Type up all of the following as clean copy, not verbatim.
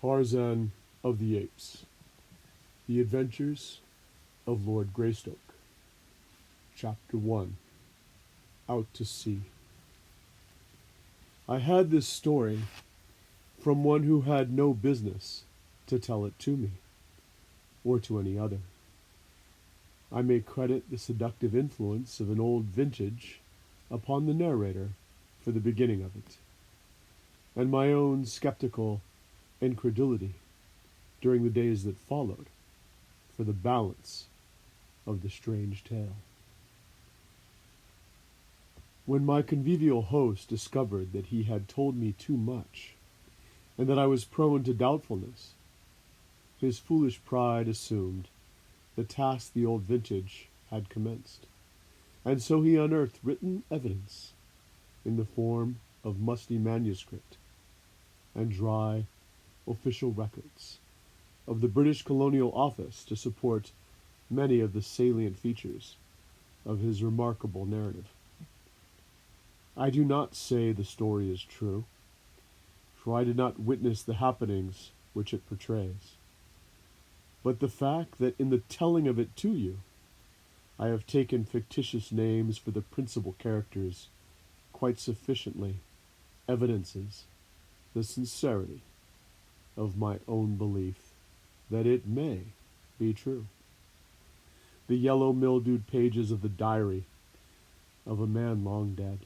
Tarzan of the Apes. The Adventures of Lord Greystoke. Chapter 1. Out to Sea. I had this story from one who had no business to tell it to me, or to any other. I may credit the seductive influence of an old vintage upon the narrator for the beginning of it, and my own skeptical incredulity during the days that followed for the balance of the strange tale. When my convivial host discovered that he had told me too much, and that I was prone to doubtfulness, his foolish pride assumed the task the old vintage had commenced, and so he unearthed written evidence in the form of musty manuscript and dry official records of the British Colonial Office to support many of the salient features of his remarkable narrative. I do not say the story is true, for I did not witness the happenings which it portrays, but the fact that in the telling of it to you, I have taken fictitious names for the principal characters quite sufficiently evidences the sincerity of my own belief that it may be true. The yellow mildewed pages of the diary of a man long dead,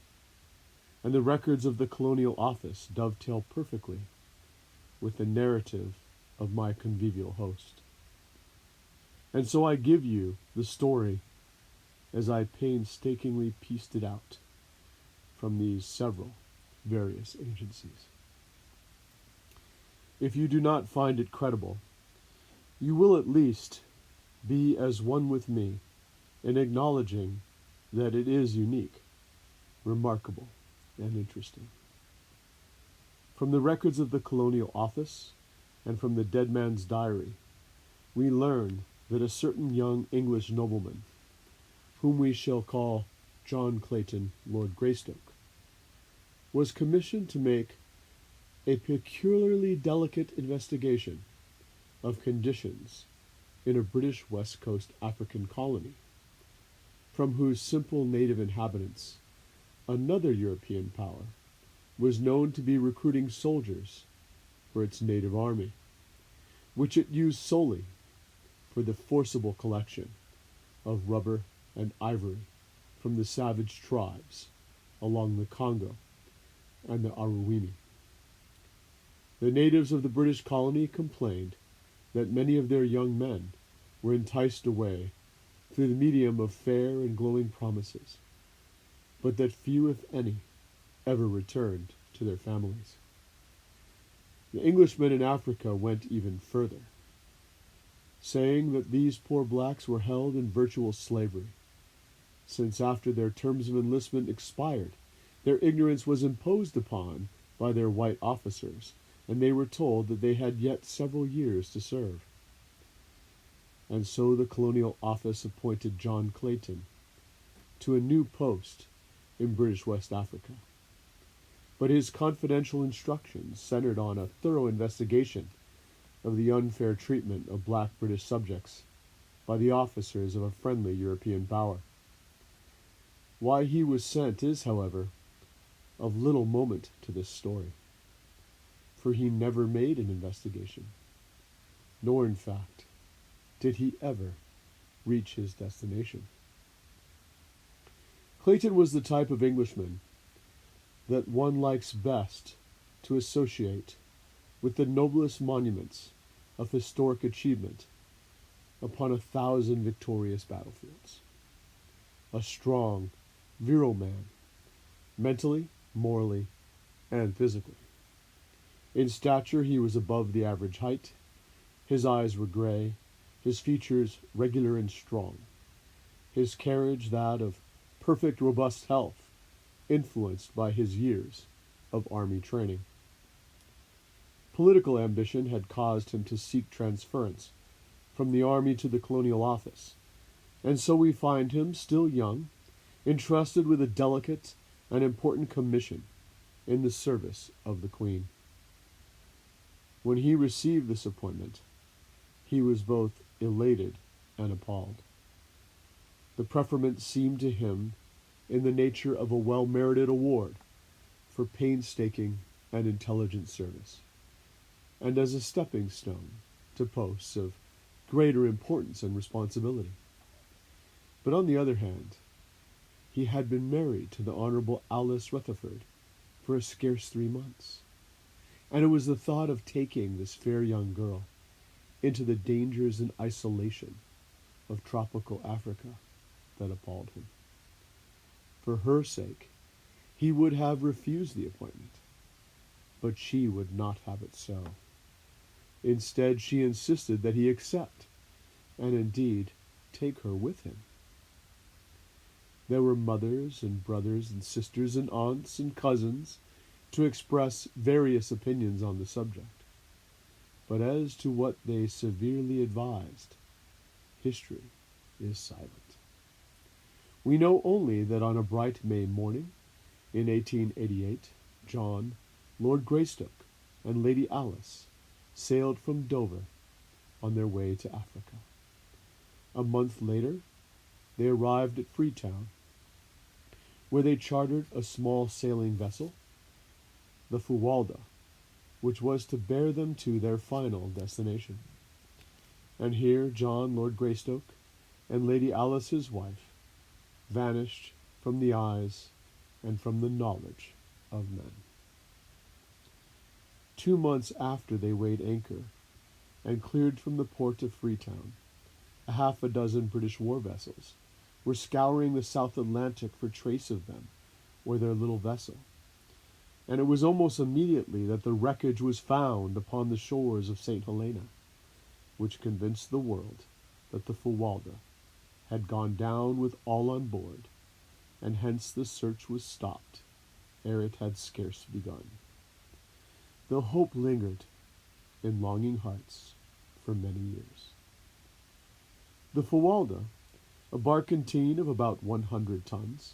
and the records of the Colonial Office dovetail perfectly with the narrative of my convivial host. And so I give you the story as I painstakingly pieced it out from these several various agencies. If you do not find it credible, you will at least be as one with me in acknowledging that it is unique, remarkable, and interesting. From the records of the Colonial Office and from the dead man's diary, we learn that a certain young English nobleman, whom we shall call John Clayton, Lord Greystoke, was commissioned to make a peculiarly delicate investigation of conditions in a British West Coast African colony, from whose simple native inhabitants another European power was known to be recruiting soldiers for its native army, which it used solely for the forcible collection of rubber and ivory from the savage tribes along the Congo and the Aruwimi. The natives of the British colony complained that many of their young men were enticed away through the medium of fair and glowing promises, but that few, if any, ever returned to their families. The Englishmen in Africa went even further, saying that these poor blacks were held in virtual slavery, since after their terms of enlistment expired, their ignorance was imposed upon by their white officers, and they were told that they had yet several years to serve. And so the Colonial Office appointed John Clayton to a new post in British West Africa. But his confidential instructions centered on a thorough investigation of the unfair treatment of black British subjects by the officers of a friendly European power. Why he was sent is, however, of little moment to this story, for he never made an investigation, nor, in fact, did he ever reach his destination. Clayton was the type of Englishman that one likes best to associate with the noblest monuments of historic achievement upon 1,000 victorious battlefields. A strong, virile man, mentally, morally, and physically. In stature, he was above the average height. His eyes were gray, his features regular and strong, his carriage that of perfect, robust health, influenced by his years of army training. Political ambition had caused him to seek transference from the army to the Colonial Office, and so we find him, still young, entrusted with a delicate and important commission in the service of the Queen. When he received this appointment, he was both elated and appalled. The preferment seemed to him in the nature of a well-merited award for painstaking and intelligent service, and as a stepping stone to posts of greater importance and responsibility. But on the other hand, he had been married to the Honorable Alice Rutherford for a scarce 3 months, and it was the thought of taking this fair young girl into the dangers and isolation of tropical Africa that appalled him. For her sake, he would have refused the appointment, but she would not have it so. Instead, she insisted that he accept, and indeed take her with him. There were mothers and brothers and sisters and aunts and cousins to express various opinions on the subject, but as to what they severely advised, history is silent. We know only that on a bright May morning in 1888, John, Lord Greystoke, and Lady Alice sailed from Dover on their way to Africa. A month later, they arrived at Freetown, where they chartered a small sailing vessel, the Fuwalda, which was to bear them to their final destination. And here John, Lord Greystoke, and Lady Alice, his wife, vanished from the eyes and from the knowledge of men. 2 months after they weighed anchor and cleared from the port of Freetown, a half a dozen British war vessels were scouring the South Atlantic for trace of them or their little vessel, and it was almost immediately that the wreckage was found upon the shores of St. Helena, which convinced the world that the Fuwalda had gone down with all on board, and hence the search was stopped ere it had scarce begun, though hope lingered in longing hearts for many years. The Fuwalda, a barkentine of about 100 tons,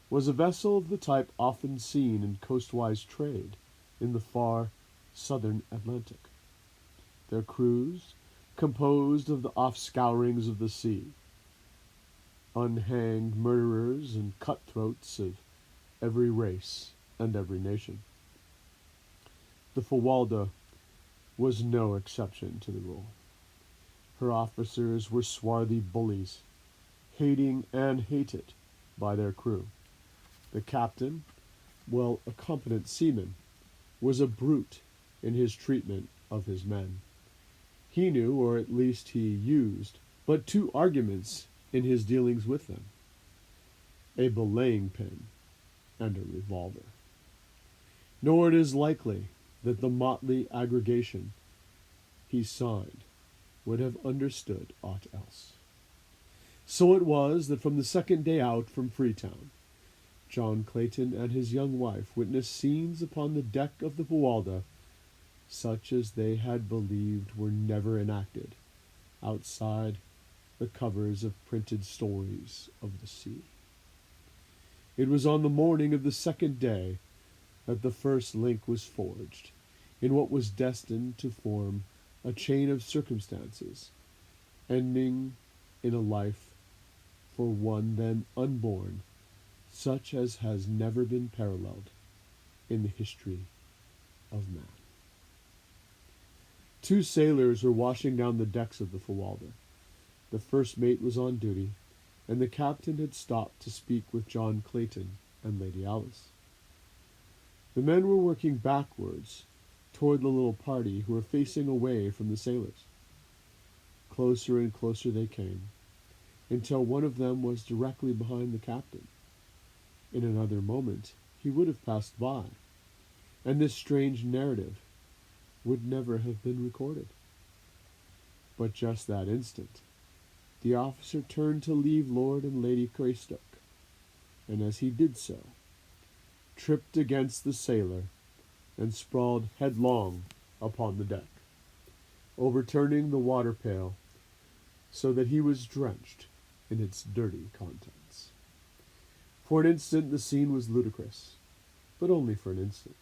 was a vessel of the type often seen in coastwise trade in the far southern Atlantic. Their crews, composed of the offscourings of the sea, unhanged murderers and cutthroats of every race and every nation. The Fuwalda was no exception to the rule. Her officers were swarthy bullies, hating and hated by their crew. The captain, while a competent seaman, was a brute in his treatment of his men. He knew, or at least he used, but 2 arguments in his dealings with them: a belaying pin and a revolver. Nor it is likely that the motley aggregation he signed would have understood aught else. So it was that from the second day out from Freetown, John Clayton and his young wife witnessed scenes upon the deck of the Fuwalda such as they had believed were never enacted outside the covers of printed stories of the sea. It was on the morning of the second day that the first link was forged in what was destined to form a chain of circumstances, ending in a life for one then unborn, such as has never been paralleled in the history of man. 2 sailors were washing down the decks of the Fuwalda. The first mate was on duty, and the captain had stopped to speak with John Clayton and Lady Alice. The men were working backwards toward the little party who were facing away from the sailors. Closer and closer they came, until one of them was directly behind the captain. In another moment he would have passed by, and this strange narrative would never have been recorded. But just that instant, the officer turned to leave Lord and Lady Greystoke, and as he did so, tripped against the sailor and sprawled headlong upon the deck, overturning the water pail so that he was drenched in its dirty contents. For an instant the scene was ludicrous, but only for an instant.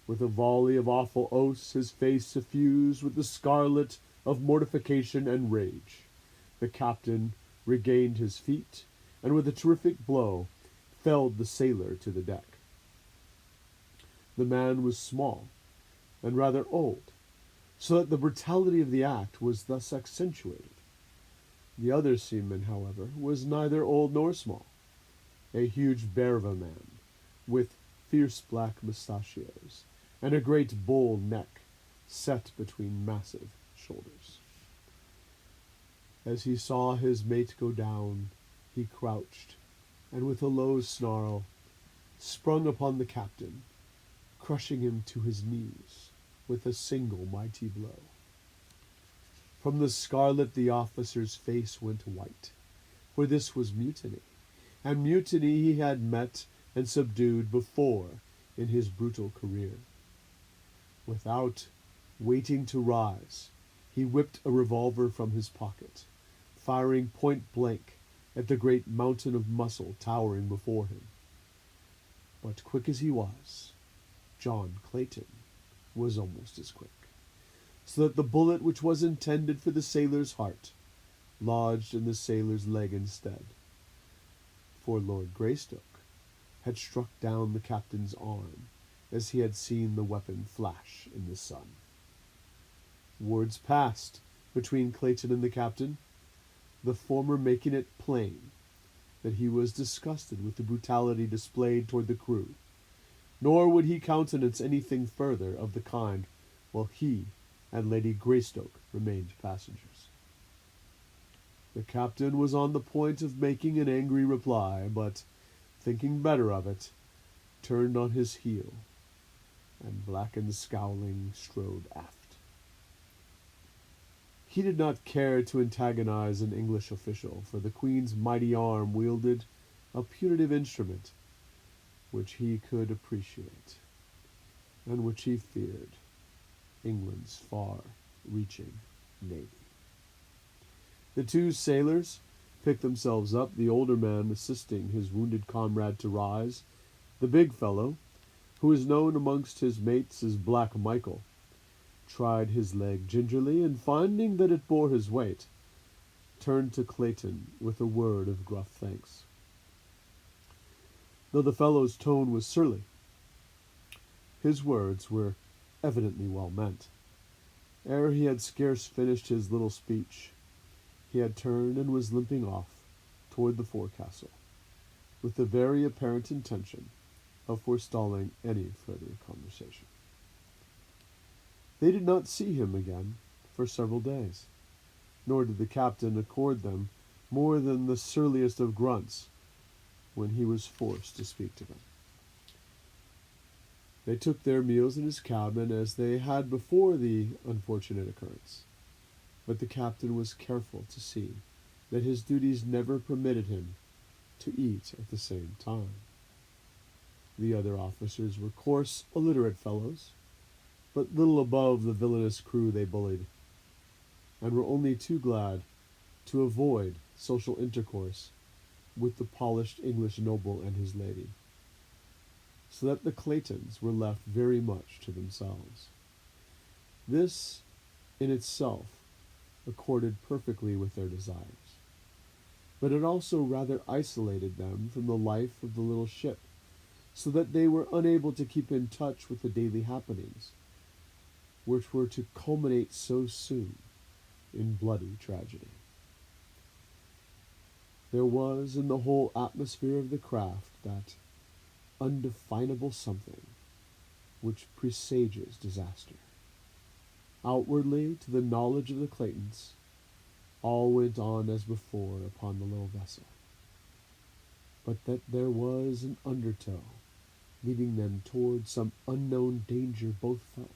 With a volley of awful oaths, his face suffused with the scarlet of mortification and rage, the captain regained his feet, and with a terrific blow felled the sailor to the deck. The man was small and rather old, so that the brutality of the act was thus accentuated. The other seaman, however, was neither old nor small, a huge bear of a man, with fierce black mustachios, and a great bull neck set between massive shoulders. As he saw his mate go down, he crouched, and with a low snarl, sprung upon the captain, crushing him to his knees with a single mighty blow. From the scarlet the officer's face went white, for this was mutiny, and mutiny he had met and subdued before in his brutal career. Without waiting to rise, he whipped a revolver from his pocket, firing point blank at the great mountain of muscle towering before him. But quick as he was, John Clayton was almost as quick, so that the bullet which was intended for the sailor's heart lodged in the sailor's leg instead. For Lord Greystoke had struck down the captain's arm as he had seen the weapon flash in the sun. Words passed between Clayton and the captain, the former making it plain that he was disgusted with the brutality displayed toward the crew, nor would he countenance anything further of the kind while he and Lady Greystoke remained passengers. The captain was on the point of making an angry reply, but, thinking better of it, turned on his heel, and black and scowling strode aft. He did not care to antagonize an English official, for the Queen's mighty arm wielded a punitive instrument which he could appreciate, and which he feared, England's far-reaching navy. The two sailors picked themselves up, the older man assisting his wounded comrade to rise. The big fellow, who is known amongst his mates as Black Michael, tried his leg gingerly, and finding that it bore his weight, turned to Clayton with a word of gruff thanks. Though the fellow's tone was surly, his words were evidently well meant. Ere he had scarce finished his little speech, he had turned and was limping off toward the forecastle, with the very apparent intention of forestalling any further conversation. They did not see him again for several days, nor did the captain accord them more than the surliest of grunts when he was forced to speak to them. They took their meals in his cabin as they had before the unfortunate occurrence, but the captain was careful to see that his duties never permitted him to eat at the same time. The other officers were coarse, illiterate fellows, but little above the villainous crew they bullied, and were only too glad to avoid social intercourse with the polished English noble and his lady, so that the Claytons were left very much to themselves. This, in itself, accorded perfectly with their desires, but it also rather isolated them from the life of the little ship, so that they were unable to keep in touch with the daily happenings, which were to culminate so soon in bloody tragedy. There was in the whole atmosphere of the craft that undefinable something which presages disaster. Outwardly, to the knowledge of the Claytons, all went on as before upon the little vessel, but that there was an undertow leading them toward some unknown danger both felt,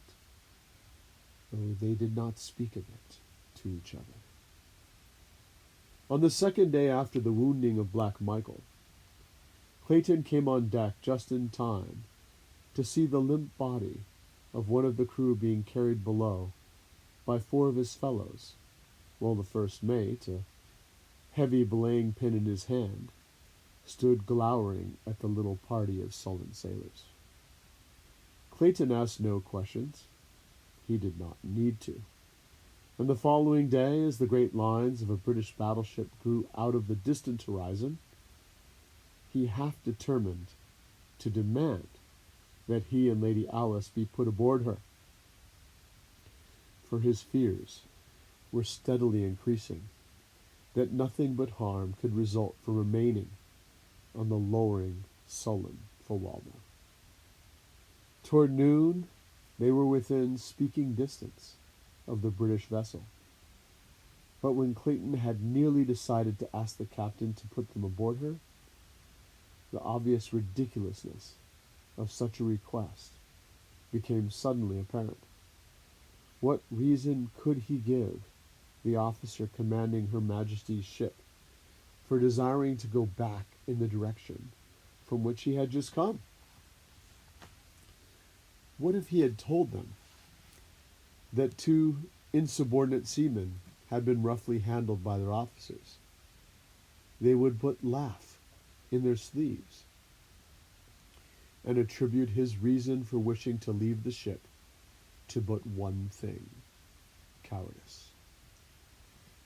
though they did not speak of it to each other. On the second day after the wounding of Black Michael, Clayton came on deck just in time to see the limp body of one of the crew being carried below by four of his fellows, while the first mate, a heavy belaying pin in his hand, stood glowering at the little party of sullen sailors. Clayton asked no questions. He did not need to. And the following day, as the great lines of a British battleship grew out of the distant horizon, he half determined to demand that he and Lady Alice be put aboard her. For his fears were steadily increasing that nothing but harm could result from remaining on the lowering, sullen Fawalna. Toward noon, they were within speaking distance of the British vessel. But when Clayton had nearly decided to ask the captain to put them aboard her, the obvious ridiculousness of such a request became suddenly apparent. What reason could he give the officer commanding Her Majesty's ship for desiring to go back in the direction from which he had just come? What if he had told them that two insubordinate seamen had been roughly handled by their officers? They would but laugh in their sleeves and attribute his reason for wishing to leave the ship to but one thing: cowardice.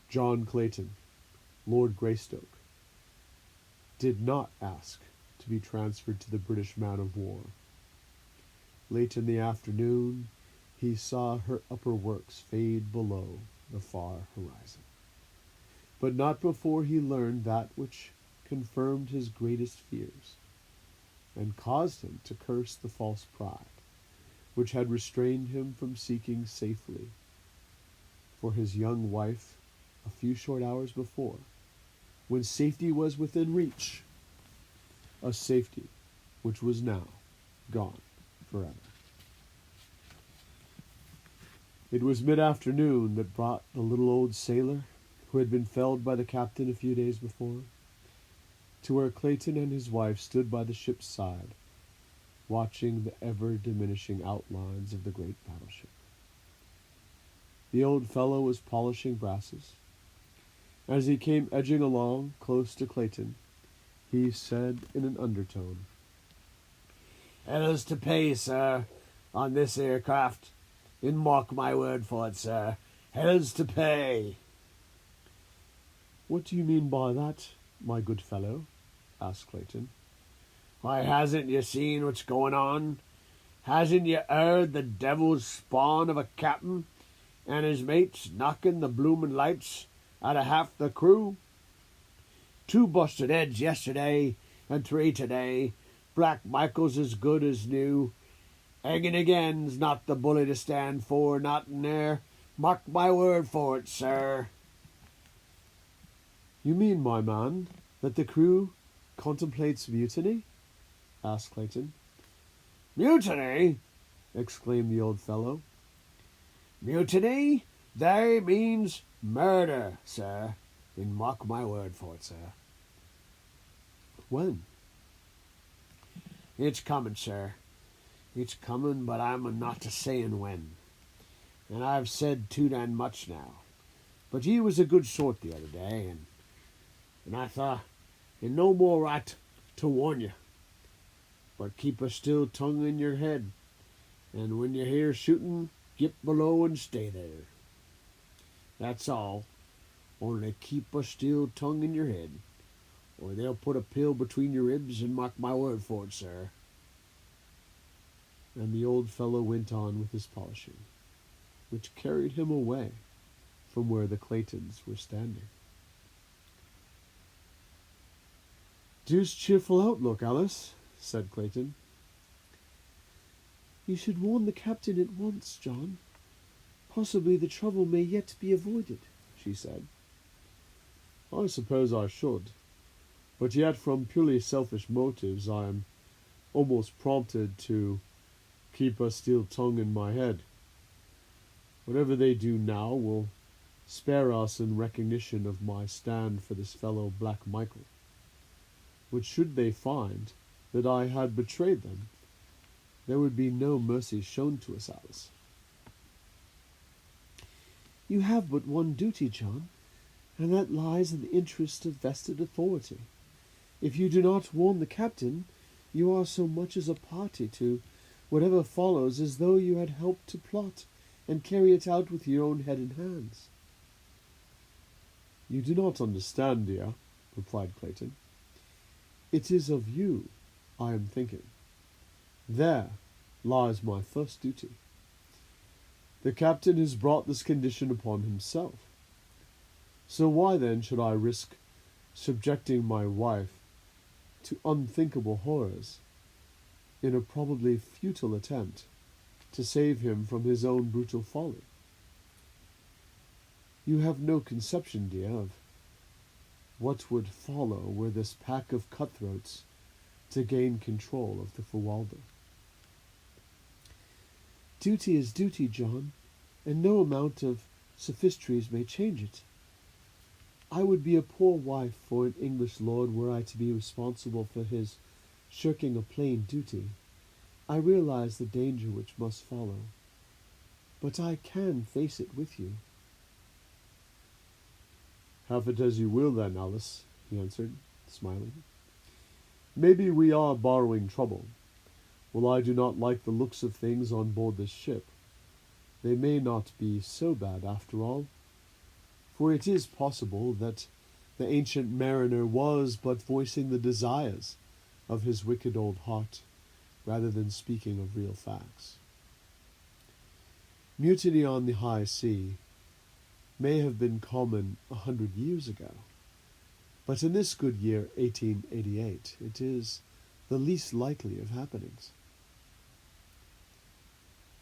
John Clayton, Lord Greystoke, did not ask to be transferred to the British man-of-war. Late in the afternoon, he saw her upper works fade below the far horizon. But not before he learned that which confirmed his greatest fears, and caused him to curse the false pride which had restrained him from seeking safely for his young wife a few short hours before, when safety was within reach, a safety which was now gone forever. It was mid-afternoon that brought the little old sailor, who had been felled by the captain a few days before, to where Clayton and his wife stood by the ship's side, watching the ever-diminishing outlines of the great battleship. The old fellow was polishing brasses. As he came edging along close to Clayton, he said in an undertone, "Hell's to pay, sir, on this aircraft. And mark my word for it, sir, hell's to pay." "What do you mean by that, my good fellow?" asked Clayton. "Why, hasn't you seen what's going on? Hasn't you heard the devil's spawn of a captain and his mates knocking the bloomin' lights out of half the crew? 2 busted heads yesterday and 3 today. Black Michael's as good as new. Egging again's not the bully to stand for, not in there. Mark my word for it, sir." "You mean, my man, that the crew contemplates mutiny?" asked Clayton. "Mutiny!" exclaimed the old fellow. "Mutiny? They means murder, sir. And mark my word for it, sir." "When?" "It's coming, sir. It's coming, but I'm not a saying when. And I've said too damn much now. But he was a good sort the other day, and I thought it no more right to warn you. But keep a still tongue in your head, and when you hear shooting, get below and stay there. That's all. Only keep a still tongue in your head, or they'll put a pill between your ribs, and mark my word for it, sir." And the old fellow went on with his polishing, which carried him away from where the Claytons were standing. "Deuced cheerful outlook, Alice," said Clayton. "You should warn the captain at once, John. Possibly the trouble may yet be avoided," she said. "I suppose I should, but yet from purely selfish motives I am almost prompted to keep a steel tongue in my head. Whatever they do now will spare us in recognition of my stand for this fellow Black Michael. Which should they find that I had betrayed them, there would be no mercy shown to us, Alice." "You have but one duty, John, and that lies in the interest of vested authority. If you do not warn the captain, you are so much as a party to whatever follows as though you had helped to plot and carry it out with your own head and hands." "You do not understand, dear," replied Clayton. "It is of you I am thinking. There lies my first duty. The captain has brought this condition upon himself. So why then should I risk subjecting my wife to unthinkable horrors in a probably futile attempt to save him from his own brutal folly? You have no conception, dear, of what would follow were this pack of cutthroats to gain control of the Fuwalda." "Duty is duty, John, and no amount of sophistries may change it. I would be a poor wife for an English lord were I to be responsible for his shirking a plain duty. I realize the danger which must follow, but I can face it with you." "Have it as you will, then, Alice," he answered, smiling. "Maybe we are borrowing trouble. While I do not like the looks of things on board this ship, they may not be so bad after all, for it is possible that the ancient mariner was but voicing the desires of his wicked old heart, rather than speaking of real facts. Mutiny on the high sea may have been common 100 years ago, but in this good year 1888 it is the least likely of happenings.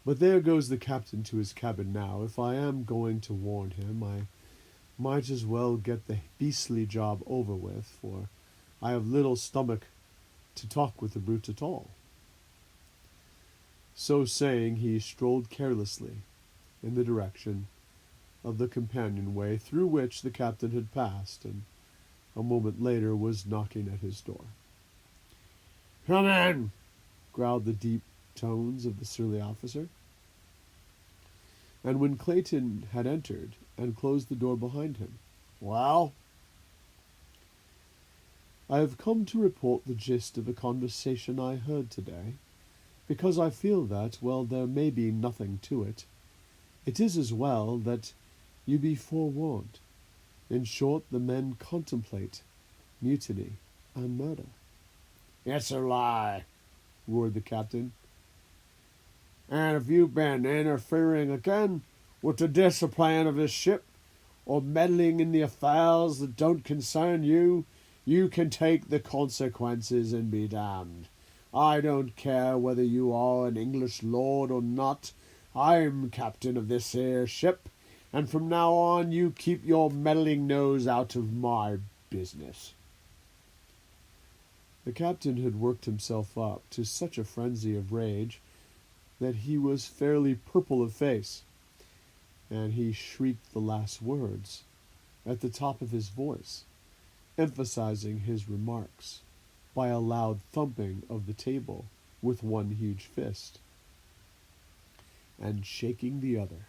But there goes the captain to his cabin now. If I am going to warn him, I might as well get the beastly job over with, for I have little stomach to talk with the brute at all." So saying, he strolled carelessly in the direction of the companionway through which the captain had passed, and a moment later was knocking at his door. "Come in," growled the deep tones of the surly officer. And when Clayton had entered and closed the door behind him, "Well?" "I have come to report the gist of a conversation I heard today, because I feel that, while there may be nothing to it, it is as well that you be forewarned. In short, the men contemplate mutiny and murder." "It's a lie," roared the captain. "And if you've been interfering again with the discipline of this ship, or meddling in the affairs that don't concern you, you can take the consequences and be damned. I don't care whether you are an English lord or not. I'm captain of this here ship, and from now on you keep your meddling nose out of my business." The captain had worked himself up to such a frenzy of rage that he was fairly purple of face, and he shrieked the last words at the top of his voice, emphasizing his remarks by a loud thumping of the table with one huge fist, and shaking the other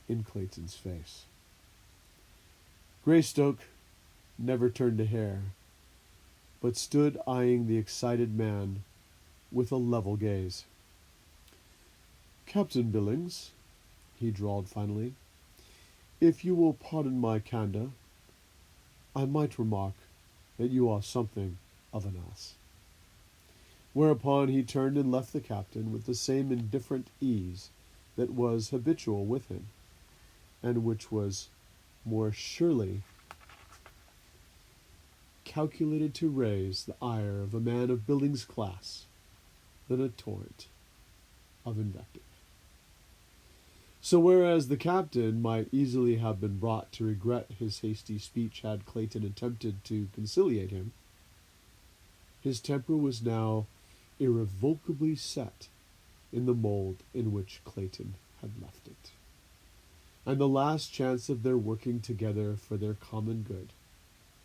in Clayton's face. Greystoke never turned a hair, but stood eyeing the excited man with a level gaze. "Captain Billings," he drawled finally, "if you will pardon my candor, I might remark that you are something of an ass." Whereupon he turned and left the captain with the same indifferent ease that was habitual with him, and which was more surely calculated to raise the ire of a man of Billings' class than a torrent of invective. So whereas the captain might easily have been brought to regret his hasty speech had Clayton attempted to conciliate him, his temper was now irrevocably set in the mold in which Clayton had left it, and the last chance of their working together for their common good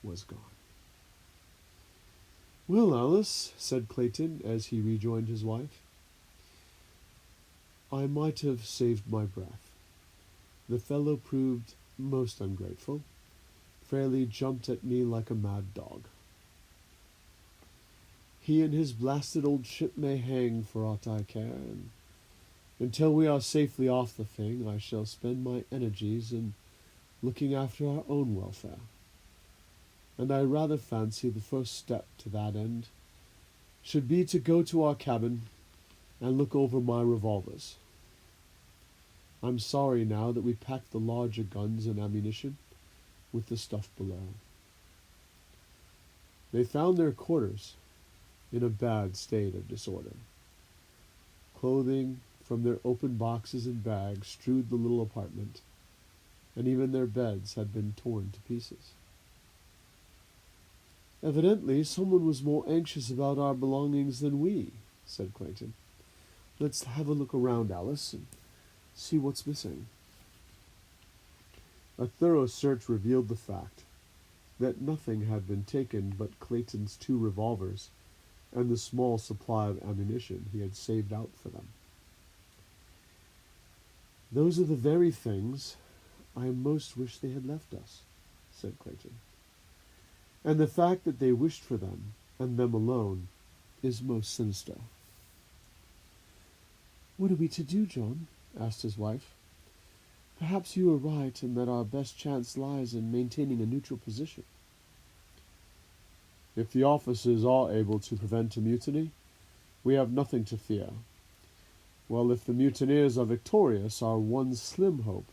was gone. "Well, Alice," said Clayton as he rejoined his wife, "I might have saved my breath. The fellow proved most ungrateful, fairly jumped at me like a mad dog." He and his blasted old ship may hang for aught I care, and until we are safely off the thing, I shall spend my energies in looking after our own welfare. And I rather fancy the first step to that end should be to go to our cabin and look over my revolvers. I'm sorry now that we packed the larger guns and ammunition with the stuff below. They found their quarters in a bad state of disorder. Clothing from their open boxes and bags strewed the little apartment, and even their beds had been torn to pieces. Evidently, someone was more anxious about our belongings than we, said Clayton. Let's have a look around, Alice, and see what's missing. A thorough search revealed the fact that nothing had been taken but Clayton's 2 revolvers and the small supply of ammunition he had saved out for them. Those are the very things I most wish they had left us, said Clayton. And the fact that they wished for them, and them alone, is most sinister. What are we to do, John? Asked his wife. Perhaps you are right, and that our best chance lies in maintaining a neutral position. If the officers are able to prevent a mutiny, we have nothing to fear. While if the mutineers are victorious, our one slim hope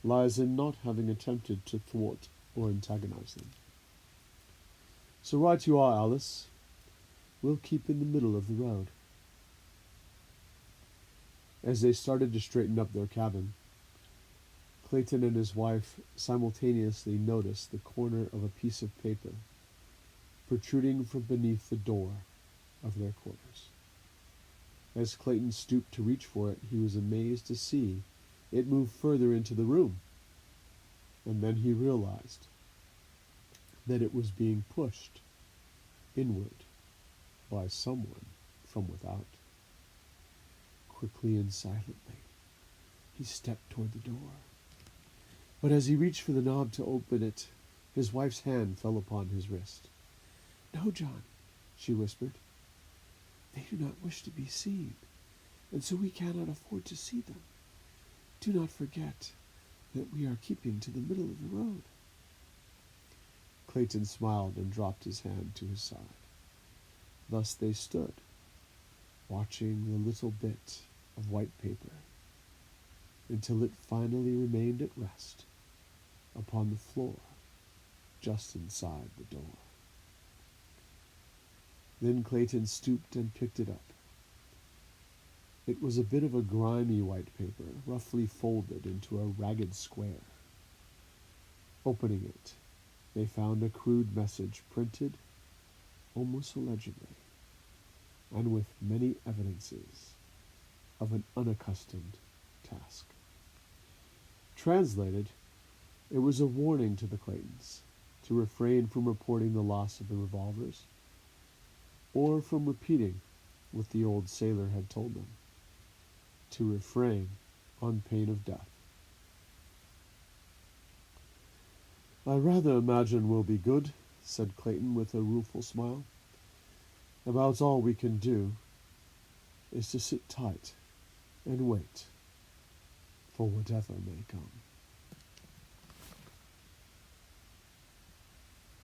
lies in not having attempted to thwart or antagonize them. So right you are, Alice. We'll keep in the middle of the road. As they started to straighten up their cabin, Clayton and his wife simultaneously noticed the corner of a piece of paper protruding from beneath the door of their quarters. As Clayton stooped to reach for it, he was amazed to see it move further into the room, and then he realized that it was being pushed inward by someone from without. Quickly and silently, he stepped toward the door. But as he reached for the knob to open it, his wife's hand fell upon his wrist. No, John, she whispered. They do not wish to be seen, and so we cannot afford to see them. Do not forget that we are keeping to the middle of the road. Clayton smiled and dropped his hand to his side. Thus they stood, watching the little bit of white paper, until it finally remained at rest upon the floor just inside the door. Then Clayton stooped and picked it up. It was a bit of a grimy white paper, roughly folded into a ragged square. Opening it, they found a crude message printed almost illegibly, and with many evidences of an unaccustomed task. Translated, it was a warning to the Claytons to refrain from reporting the loss of the revolvers, or from repeating what the old sailor had told them, to refrain on pain of death. I rather imagine we'll be good, said Clayton with a rueful smile. About all we can do is to sit tight and wait for whatever may come.